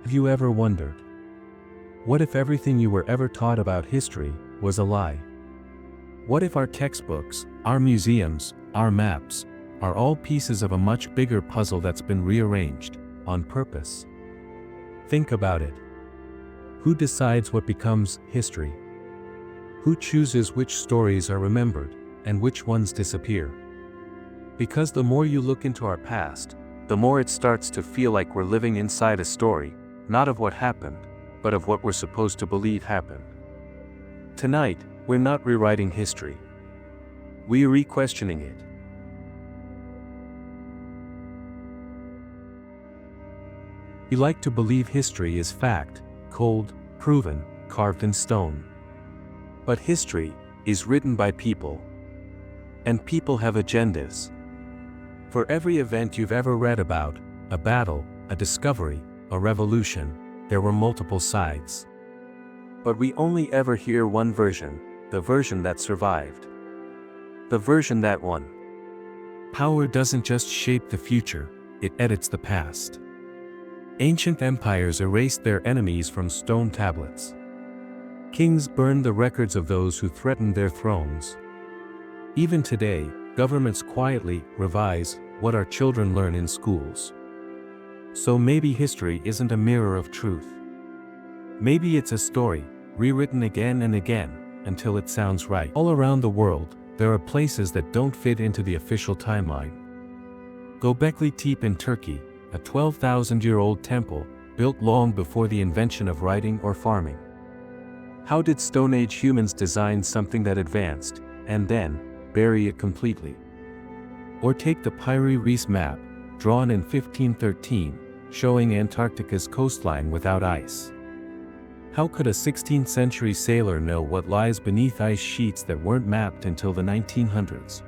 Have you ever wondered? What if everything you were ever taught about history was a lie? What if our textbooks, our museums, our maps, are all pieces of a much bigger puzzle that's been rearranged, on purpose? Think about it. Who decides what becomes history? Who chooses which stories are remembered, and which ones disappear? Because the more you look into our past, the more it starts to feel like we're living inside a story, not of what happened, but of what we're supposed to believe happened. Tonight, we're not rewriting history. We're re-questioning it. We like to believe history is fact, cold, proven, carved in stone. But history is written by people. And people have agendas. For every event you've ever read about, a battle, a discovery, a revolution, there were multiple sides. But we only ever hear one version, the version that survived. The version that won. Power doesn't just shape the future, it edits the past. Ancient empires erased their enemies from stone tablets. Kings burned the records of those who threatened their thrones. Even today, governments quietly revise what our children learn in schools. So maybe history isn't a mirror of truth. Maybe it's a story, rewritten again and again, until it sounds right. All around the world, there are places that don't fit into the official timeline. Göbekli Tepe in Turkey, a 12,000-year-old temple, built long before the invention of writing or farming. How did Stone Age humans design something that advanced, and then bury it completely? Or take the Piri Reis map, drawn in 1513, showing Antarctica's coastline without ice. How could a 16th-century sailor know what lies beneath ice sheets that weren't mapped until the 1900s?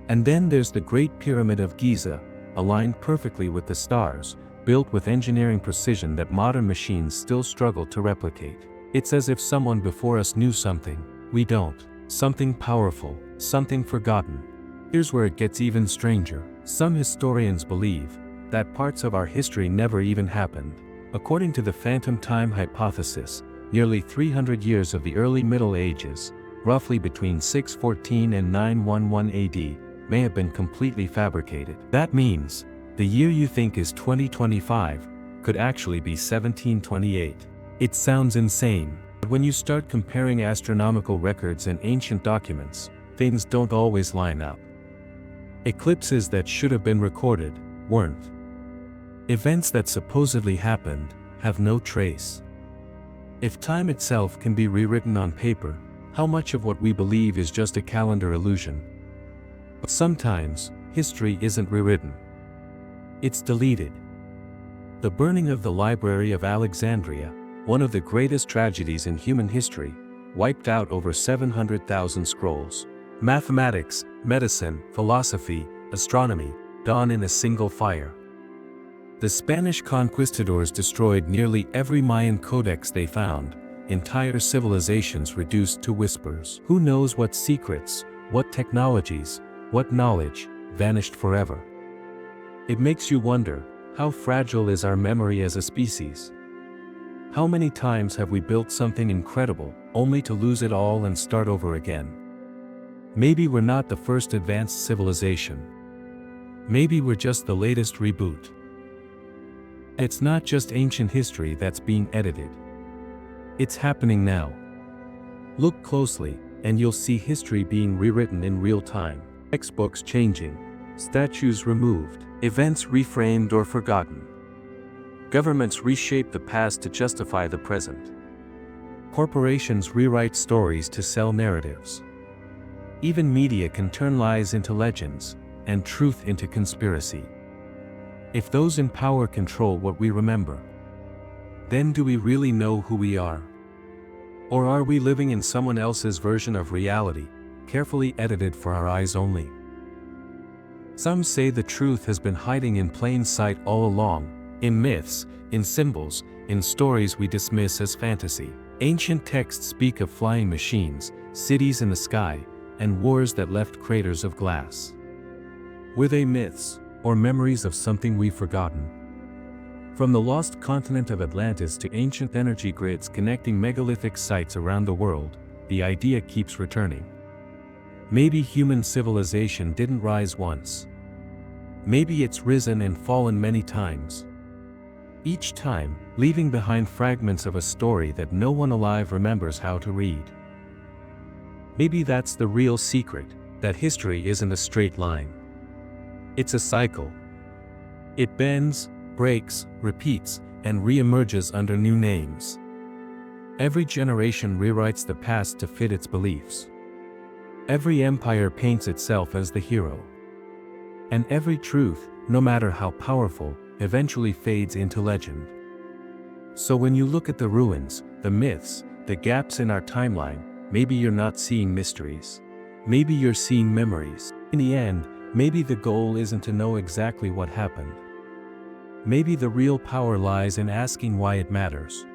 And then there's the Great Pyramid of Giza, aligned perfectly with the stars, built with engineering precision that modern machines still struggle to replicate. It's as if someone before us knew something we don't, something powerful, something forgotten. Here's where it gets even stranger. Some historians believe that parts of our history never even happened. According to the phantom time hypothesis, nearly 300 years of the early Middle Ages, roughly between 614 and 911 AD, may have been completely fabricated. That means, the year you think is 2025, could actually be 1728. It sounds insane, but when you start comparing astronomical records and ancient documents, things don't always line up. Eclipses that should have been recorded, weren't. Events that supposedly happened, have no trace. If time itself can be rewritten on paper, how much of what we believe is just a calendar illusion? But sometimes, history isn't rewritten. It's deleted. The burning of the Library of Alexandria, one of the greatest tragedies in human history, wiped out over 700,000 scrolls. Mathematics, medicine, philosophy, astronomy, dawn in a single fire. The Spanish conquistadors destroyed nearly every Mayan codex they found, entire civilizations reduced to whispers. Who knows what secrets, what technologies, what knowledge, vanished forever? It makes you wonder, how fragile is our memory as a species? How many times have we built something incredible, only to lose it all and start over again? Maybe we're not the first advanced civilization. Maybe we're just the latest reboot. It's not just ancient history that's being edited. It's happening now. Look closely, and you'll see history being rewritten in real time. Textbooks changing, statues removed, events reframed or forgotten. Governments reshape the past to justify the present. Corporations rewrite stories to sell narratives. Even media can turn lies into legends, and truth into conspiracy. If those in power control what we remember, then do we really know who we are? Or are we living in someone else's version of reality, carefully edited for our eyes only? Some say the truth has been hiding in plain sight all along, in myths, in symbols, in stories we dismiss as fantasy. Ancient texts speak of flying machines, cities in the sky, and wars that left craters of glass. Were they myths, or memories of something we've forgotten? From the lost continent of Atlantis to ancient energy grids connecting megalithic sites around the world, the idea keeps returning. Maybe human civilization didn't rise once. Maybe it's risen and fallen many times. Each time, leaving behind fragments of a story that no one alive remembers how to read. Maybe that's the real secret, that history isn't a straight line. It's a cycle. It bends, breaks, repeats, and re-emerges under new names. Every generation rewrites the past to fit its beliefs. Every empire paints itself as the hero. And every truth, no matter how powerful, eventually fades into legend. So when you look at the ruins, the myths, the gaps in our timeline, maybe you're not seeing mysteries. Maybe you're seeing memories. In the end, maybe the goal isn't to know exactly what happened. Maybe the real power lies in asking why it matters.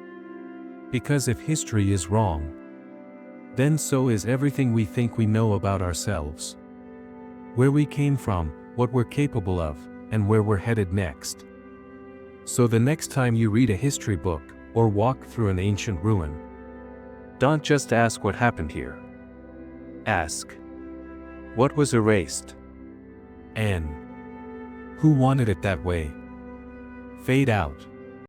Because if history is wrong, then so is everything we think we know about ourselves. Where we came from, what we're capable of, and where we're headed next. So the next time you read a history book, or walk through an ancient ruin, don't just ask what happened here. Ask, what was erased? And who wanted it that way? Fade out.